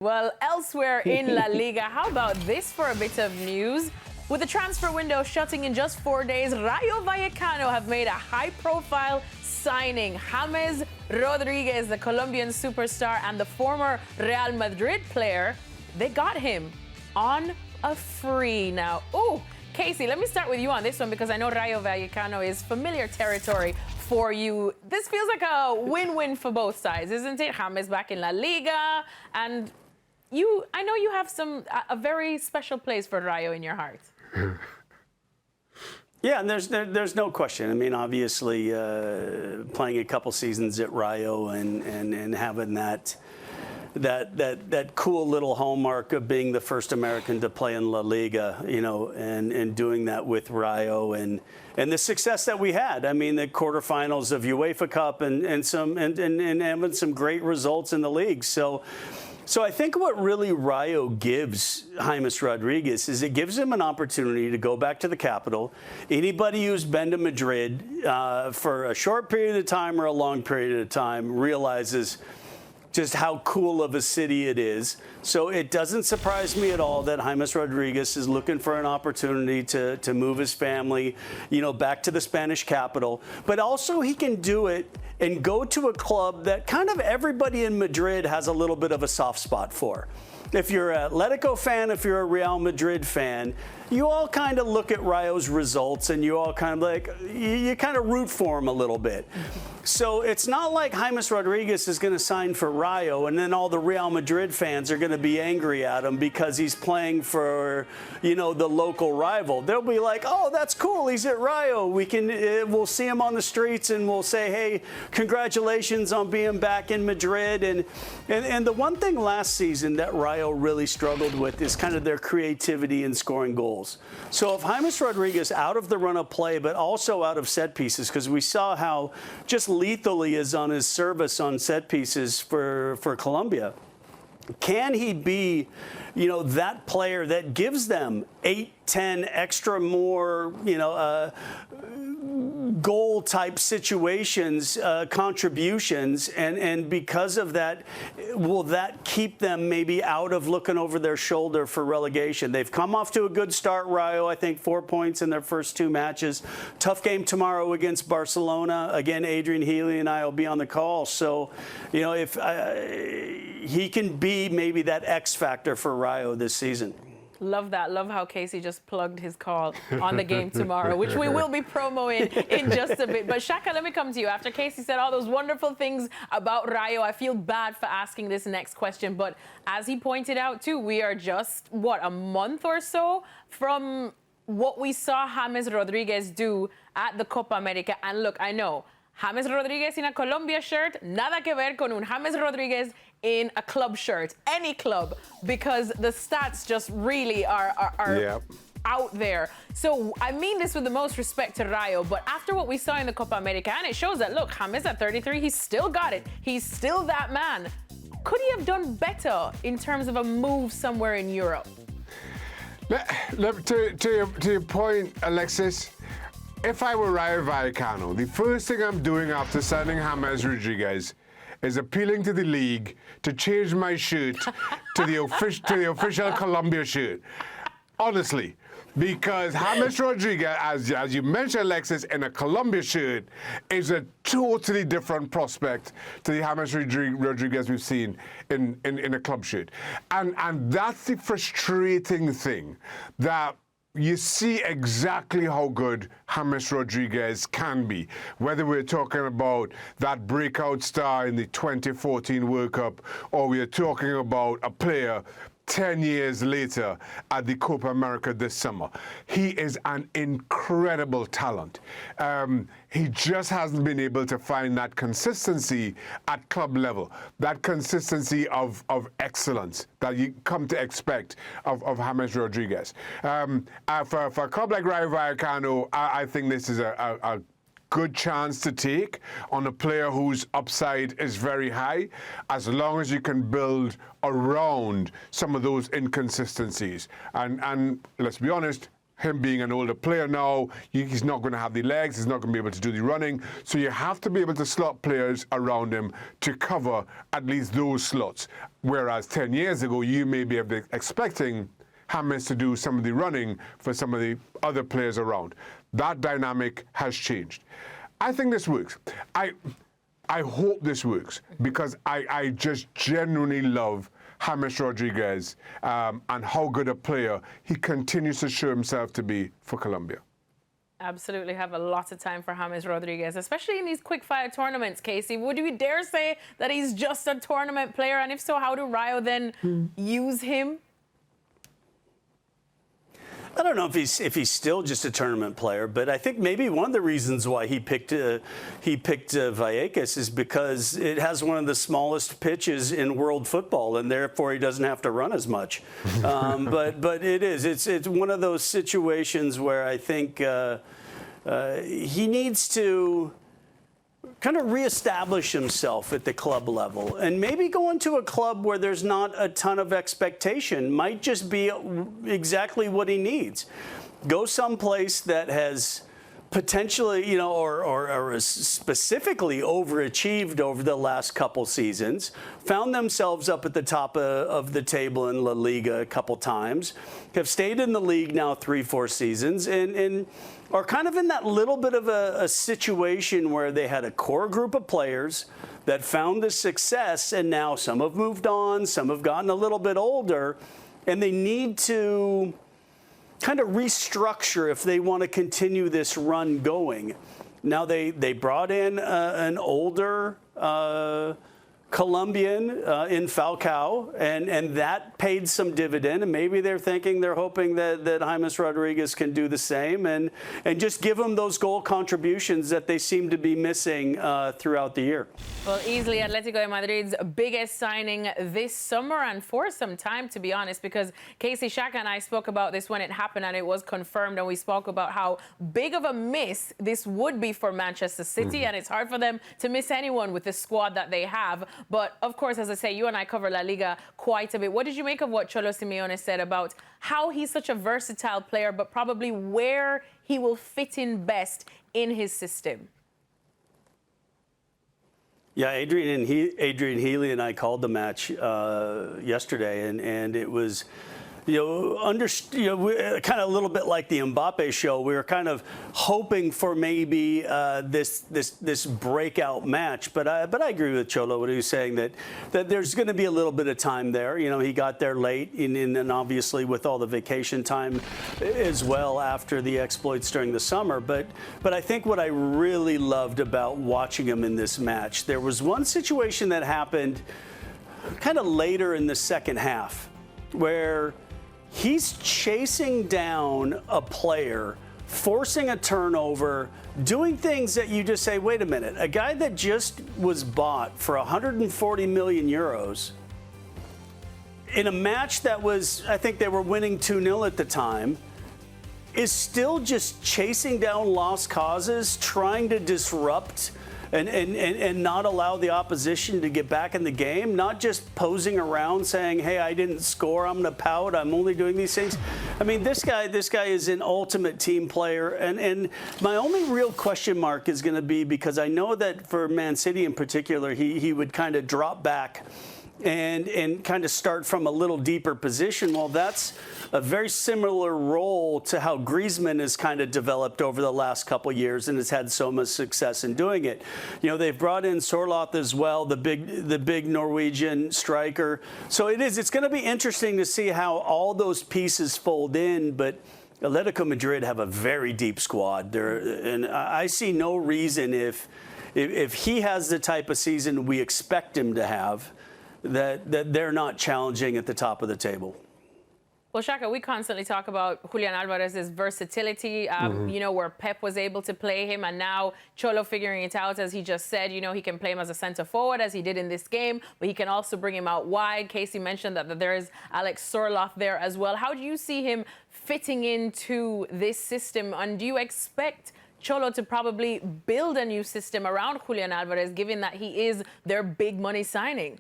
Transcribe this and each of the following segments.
Well, elsewhere in La Liga, how about this for a bit of news? With the transfer window shutting in just 4 days, Rayo Vallecano have made a high-profile signing. James Rodriguez, the Colombian superstar and the former Real Madrid player, they got him on a free. Now, Kasey, let me start with you on this one because I know Rayo Vallecano is familiar territory for you. This feels like a win-win for both sides, isn't it? James back in La Liga, and I know you have a very special place for Rayo in your heart. Yeah, and there's no question. I mean, obviously, playing a couple seasons at Rayo and having that cool little hallmark of being the first American to play in La Liga, you know, and doing that with Rayo and the success that we had. I mean, the quarterfinals of UEFA Cup and having some great results in the league. So I think what really Rayo gives James Rodriguez is it gives him an opportunity to go back to the capital. Anybody who's been to Madrid for a short period of time or a long period of time realizes just how cool of a city it is. So it doesn't surprise me at all that James Rodriguez is looking for an opportunity to move his family, you know, back to the Spanish capital. But also he can do it and go to a club that kind of everybody in Madrid has a little bit of a soft spot for. If you're an Atletico fan, if you're a Real Madrid fan, you all kind of look at Rayo's results and you all kind of like, you kind of root for him a little bit. So it's not like James Rodriguez is going to sign for Rayo and then all the Real Madrid fans are going to be angry at him because he's playing for, you know, the local rival. They'll be like, oh, that's cool. He's at Rayo. We'll see him on the streets and we'll say, hey, congratulations on being back in Madrid. And the one thing last season that Rayo really struggled with is kind of their creativity in scoring goals. So if James Rodriguez out of the run of play, but also out of set pieces, because we saw how just lethal he is on his service on set pieces for Colombia, can he be, you know, that player that gives them 8, 10 extra more, you know, goal type situations, contributions, and because of that, will that keep them maybe out of looking over their shoulder for relegation? They've come off to a good start, Rayo, I think 4 points in their first 2 matches. Tough game tomorrow against Barcelona. Again, Adrian Healy and I will be on the call. So, you know, if he can be maybe that X factor for Rayo this season. Love that. Love how Kasey just plugged his call on the game tomorrow, which we will be promoting in just a bit. But Shaka, let me come to you. After Kasey said all those wonderful things about Rayo, I feel bad for asking this next question. But as he pointed out, too, we are just, what, a month or so from what we saw James Rodriguez do at the Copa America. And look, I know, James Rodriguez in a Colombia shirt, nada que ver con un James Rodriguez in a club shirt, any club, because the stats just really are out there. So I mean this with the most respect to Rayo, but after what we saw in the Copa America, and it shows that, look, James at 33, he's still got it. He's still that man. Could he have done better in terms of a move somewhere in Europe? To your point, Alexis, if I were Rayo Vallecano, the first thing I'm doing after signing James Rodriguez is appealing to the league to change my shirt to the official Colombia shirt. Honestly, because James Rodriguez, as you mentioned, Alexis, in a Colombia shirt, is a totally different prospect to the James Rodriguez we've seen in a club shirt. And that's the frustrating thing, that you see exactly how good James Rodriguez can be, whether we're talking about that breakout star in the 2014 World Cup or we're talking about a player 10 years later at the Copa America this summer. He is an incredible talent. He just hasn't been able to find that consistency at club level, that consistency of excellence that you come to expect of James Rodriguez. For a club like Rayo Vallecano, I think this is a good chance to take on a player whose upside is very high, as long as you can build around some of those inconsistencies. And let's be honest, him being an older player now, he's not going to have the legs, he's not going to be able to do the running. So you have to be able to slot players around him to cover at least those slots. Whereas 10 years ago, you may be expecting James to do some of the running for some of the other players around. That dynamic has changed. I think this works. I hope this works because I just genuinely love James Rodriguez and how good a player he continues to show himself to be for Colombia. Absolutely have a lot of time for James Rodriguez, especially in these quick-fire tournaments, Kasey. Would you dare say that he's just a tournament player? And if so, how do Rayo then use him? I don't know if he's still just a tournament player, but I think maybe one of the reasons why he picked Vallecas is because it has one of the smallest pitches in world football, and therefore he doesn't have to run as much. But it's one of those situations where I think he needs to kind of reestablish himself at the club level, and maybe go into a club where there's not a ton of expectation might just be exactly what he needs. Go someplace that has potentially, or specifically overachieved over the last couple seasons, found themselves up at the top of the table in La Liga a couple times, have stayed in the league now 3-4 seasons, and are kind of in that little bit of a situation where they had a core group of players that found the success, and now some have moved on, some have gotten a little bit older, and they need to kind of restructure if they want to continue this run going. Now they brought in an older Colombian in Falcao, and that paid some dividend, and maybe they're hoping that James Rodriguez can do the same and just give them those goal contributions that they seem to be missing throughout the year. Well, easily Atletico Madrid's biggest signing this summer, and for some time, to be honest, because Kasey, Shaka and I spoke about this when it happened and it was confirmed, and we spoke about how big of a miss this would be for Manchester City, and it's hard for them to miss anyone with the squad that they have. But, of course, as I say, you and I cover La Liga quite a bit. What did you make of what Cholo Simeone said about how he's such a versatile player, but probably where he will fit in best in his system? Yeah, Adrian Healy and I called the match yesterday, and it was, kind of a little bit like the Mbappe show. We were kind of hoping for maybe this breakout match, but I agree with Cholo what he was saying that there's going to be a little bit of time there. He got there late, and obviously with all the vacation time as well after the exploits during the summer. But I think what I really loved about watching him in this match, there was one situation that happened kind of later in the second half where he's chasing down a player, forcing a turnover, doing things that you just say, wait a minute, a guy that just was bought for 140 million euros in a match that was, I think they were winning 2-0 at the time, is still just chasing down lost causes, trying to disrupt and not allow the opposition to get back in the game, not just posing around saying, hey, I didn't score, I'm going to pout, I'm only doing these things. I mean, this guy is an ultimate team player. And my only real question mark is going to be, because I know that for Man City in particular, he would kind of drop back and kind of start from a little deeper position. Well, that's a very similar role to how Griezmann has kind of developed over the last couple of years and has had so much success in doing it. They've brought in Sorloth as well, the big Norwegian striker. So it's going to be interesting to see how all those pieces fold in, but Atletico Madrid have a very deep squad there, and I see no reason if he has the type of season we expect him to have, that they're not challenging at the top of the table. Well, Shaka, we constantly talk about Julian Alvarez's versatility, where Pep was able to play him, and now Cholo figuring it out, as he just said, he can play him as a center forward, as he did in this game, but he can also bring him out wide. Kasey mentioned that there is Alex Sorloth there as well. How do you see him fitting into this system, and do you expect Cholo to probably build a new system around Julian Alvarez, given that he is their big money signing?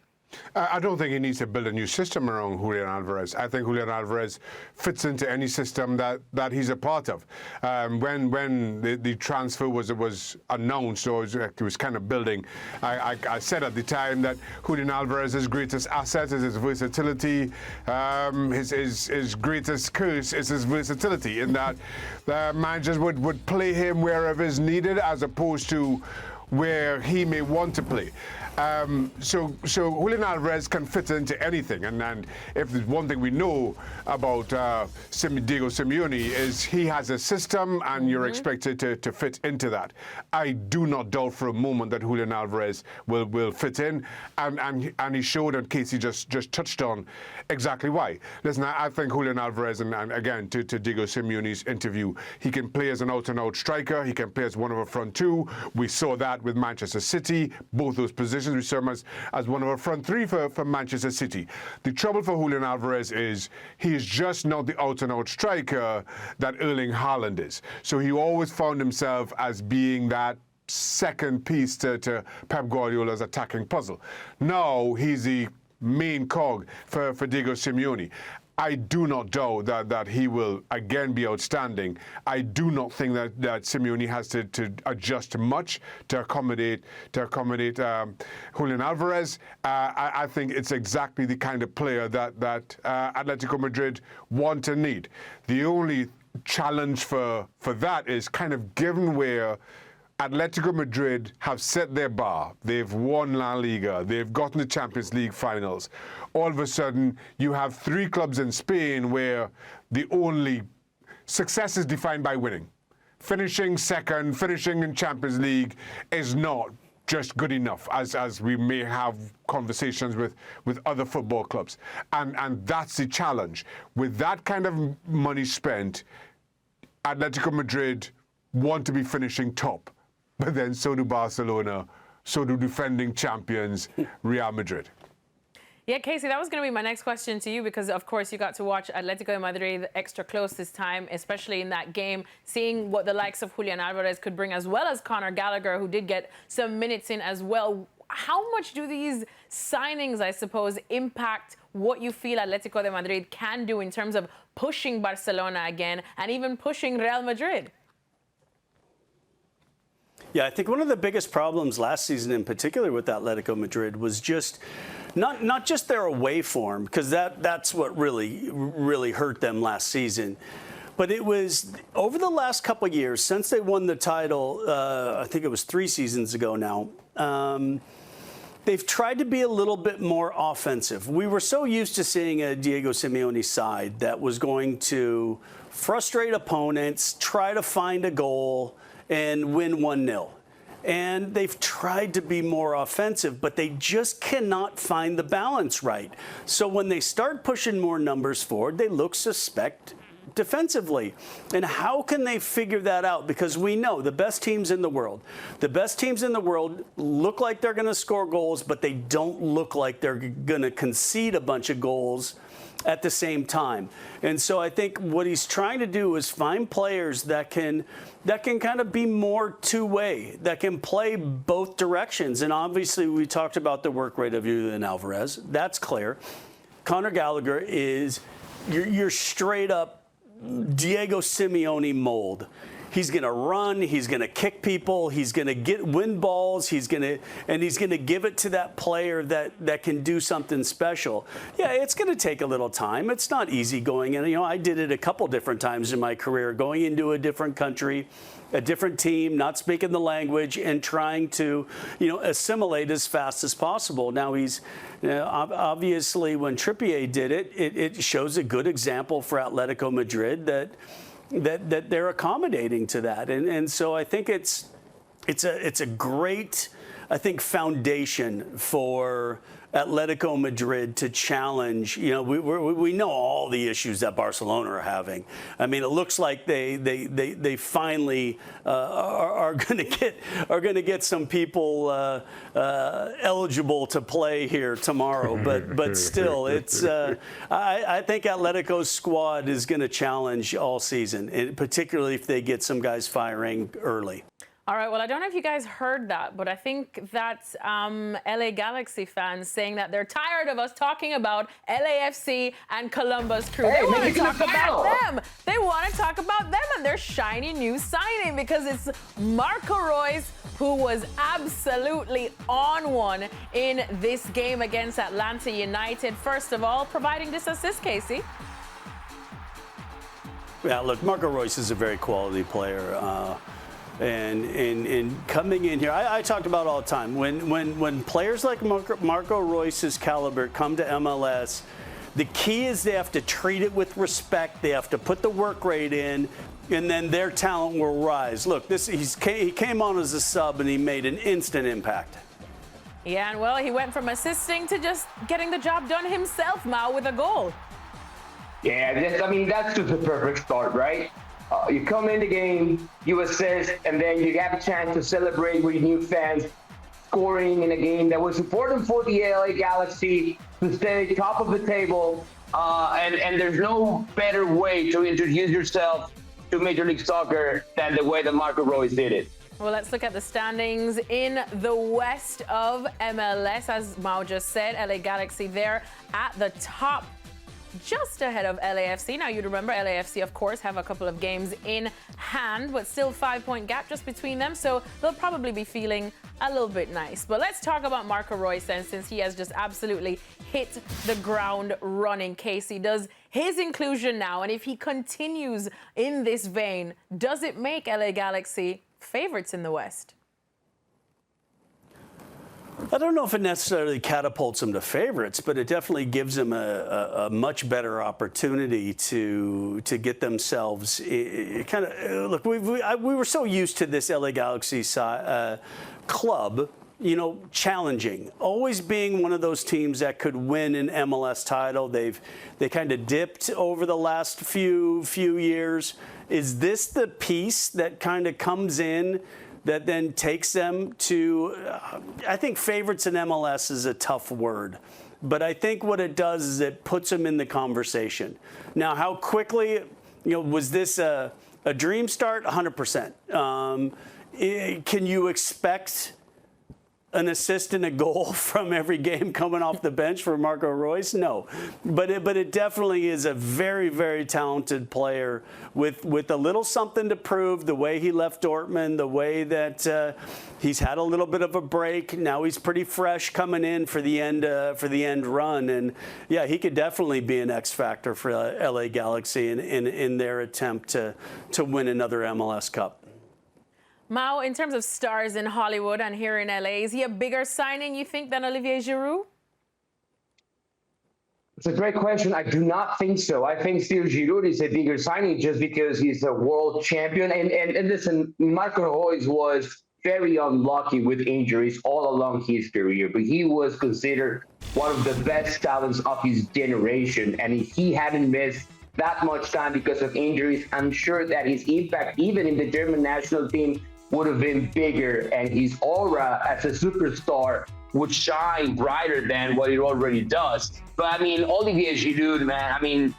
I don't think he needs to build a new system around Julian Alvarez. I think Julian Alvarez fits into any system that he's a part of. When the transfer was announced, or it was kind of building, I said at the time that Julian Alvarez's greatest asset is his versatility. His greatest curse is his versatility, in that managers would play him wherever is needed, as opposed to where he may want to play. So Julian Alvarez can fit into anything, and if there's one thing we know about Diego Simeone, is he has a system, and you're expected to fit into that. I do not doubt for a moment that Julian Alvarez will fit in, and he showed, and Kasey just touched on exactly why. Listen, I think Julian Alvarez, and again to Diego Simeone's interview, he can play as an out-and-out striker. He can play as one of a front two. We saw that with Manchester City, both those positions. We saw him as one of a front three for Manchester City. The trouble for Julian Alvarez is he is just not the out-and-out striker that Erling Haaland is. So he always found himself as being that second piece to Pep Guardiola's attacking puzzle. Now he's the main cog for Diego Simeone. I do not doubt that he will again be outstanding. I do not think that Simeone has to adjust much to accommodate Julian Alvarez. I think it's exactly the kind of player that Atletico Madrid want and need. The only challenge for that is kind of given where Atletico Madrid have set their bar. They've won La Liga. They've gotten the Champions League finals. All of a sudden, you have three clubs in Spain where the only success is defined by winning. Finishing second, finishing in Champions League is not just good enough, as we may have conversations with other football clubs. And that's the challenge. With that kind of money spent, Atletico Madrid want to be finishing top. But then so do Barcelona, so do defending champions Real Madrid. Yeah, Kasey, that was going to be my next question to you, because, of course, you got to watch Atletico Madrid extra close this time, especially in that game, seeing what the likes of Julian Alvarez could bring, as well as Conor Gallagher, who did get some minutes in as well. How much do these signings, I suppose, impact what you feel Atletico de Madrid can do in terms of pushing Barcelona again and even pushing Real Madrid? Yeah, I think one of the biggest problems last season in particular with Atletico Madrid was just not just their away form, because that's what really hurt them last season. But it was over the last couple of years, since they won the title, I think it was 3 seasons ago now, they've tried to be a little bit more offensive. We were so used to seeing a Diego Simeone side that was going to frustrate opponents, try to find a goal, and win 1-0. And they've tried to be more offensive, but they just cannot find the balance right. So when they start pushing more numbers forward, they look suspect defensively. And how can they figure that out? Because we know the best teams in the world look like they're going to score goals, but they don't look like they're going to concede a bunch of goals at the same time. And so I think what he's trying to do is find players that can kind of be more two-way, that can play both directions. And obviously we talked about the work rate of Julian Alvarez. That's clear. Conor Gallagher is your straight up Diego Simeone mold. He's going to run. He's going to kick people. He's going to win balls. He's going to give it to that player that can do something special. Yeah, it's going to take a little time. It's not easy going in. I did it a couple different times in my career, going into a different country, a different team, not speaking the language, and trying to, assimilate as fast as possible. Now he's obviously, when Trippier did it, it shows a good example for Atletico Madrid that they're accommodating to that, and so I think it's a great, I think, foundation for Atletico Madrid to challenge. We know all the issues that Barcelona are having. I mean, it looks like they finally are going to get some people eligible to play here tomorrow. But still, it's I think Atletico's squad is going to challenge all season, particularly if they get some guys firing early. All right, well, I don't know if you guys heard that, but I think that's LA Galaxy fans saying that they're tired of us talking about LAFC and Columbus Crew. Hey, they want to maybe talk the final. about them. They want to talk about them and their shiny new signing, because it's Marco Reus, who was absolutely on one in this game against Atlanta United. First of all, providing this assist, Kasey. Yeah, look, Marco Reus is a very quality player. And coming in here, I talked about all the time, when players like Marco Reus's caliber come to MLS, the key is they have to treat it with respect. They have to put the work rate in, and then their talent will rise. Look, he came on as a sub, and he made an instant impact. Yeah, and well, he went from assisting to just getting the job done himself, Mao, with a goal. Yeah, that's just the perfect start, right? You come in the game, you assist, and then you have a chance to celebrate with new fans, scoring in a game that was important for the LA Galaxy to stay top of the table. And there's no better way to introduce yourself to Major League Soccer than the way that Marco Reus did it. Well, let's look at the standings in the west of MLS. As Mao just said, LA Galaxy there at the top, just ahead of LAFC. Now, you'd remember LAFC, of course, have a couple of games in hand, but still 5-point gap just between them. So they'll probably be feeling a little bit nice. But let's talk about Marco Reus, and since he has just absolutely hit the ground running. Kasey, does his inclusion now, and if he continues in this vein, does it make LA Galaxy favorites in the West? I don't know if it necessarily catapults them to favorites, but it definitely gives them a much better opportunity to get themselves kind of look. We were so used to this LA Galaxy club, challenging, always being one of those teams that could win an MLS title. They kind of dipped over the last few years. Is this the piece that kind of comes in that then takes them to, I think favorites in MLS is a tough word, but I think what it does is it puts them in the conversation. Now, how quickly, was this a dream start? 100%. Can you expect an assist and a goal from every game coming off the bench for Marco Reus? No, but it definitely is a very, very talented player with a little something to prove. The way he left Dortmund, the way that he's had a little bit of a break. Now he's pretty fresh coming in for the end run, and yeah, he could definitely be an X factor for LA Galaxy in their attempt to win another MLS Cup. Mao, in terms of stars in Hollywood and here in LA, is he a bigger signing, you think, than Olivier Giroud? It's a great question. I do not think so. I think still Giroud is a bigger signing just because he's a world champion. And listen, Marco Reus was very unlucky with injuries all along his career, but he was considered one of the best talents of his generation. And if he hadn't missed that much time because of injuries, I'm sure that his impact, even in the German national team, would have been bigger, and his aura as a superstar would shine brighter than what it already does. But Olivier Giroud, man,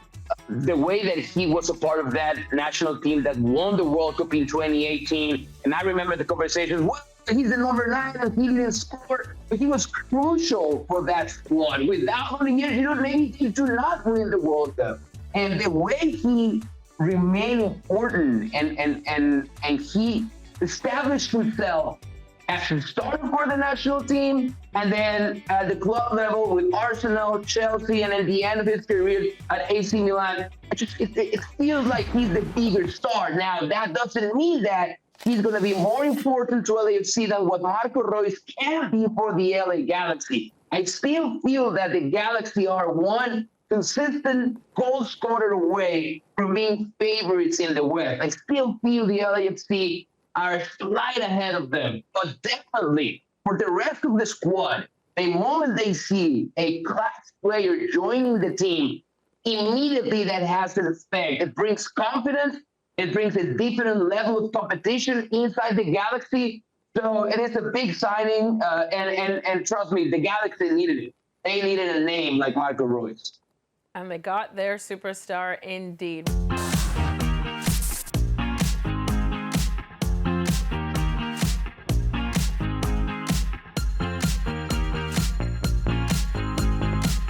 the way that he was a part of that national team that won the World Cup in 2018, and I remember the conversations, well, he's the number 9 and he didn't score, but he was crucial for that squad. Without Olivier Giroud, maybe he do not win the World Cup. And the way he remained important and he established himself as a starter for the national team, and then at the club level with Arsenal, Chelsea, and at the end of his career at AC Milan, it feels like he's the bigger star. Now, that doesn't mean that he's going to be more important to LAFC than what Marco Reus can be for the LA Galaxy. I still feel that the Galaxy are one consistent goal scorer away from being favorites in the West. I still feel the LAFC are a slight ahead of them, but definitely for the rest of the squad, the moment they see a class player joining the team, immediately that has an effect. It brings confidence. It brings a different level of competition inside the Galaxy. So it is a big signing, and trust me, the Galaxy needed it. They needed a name like Marco Reus. And they got their superstar indeed.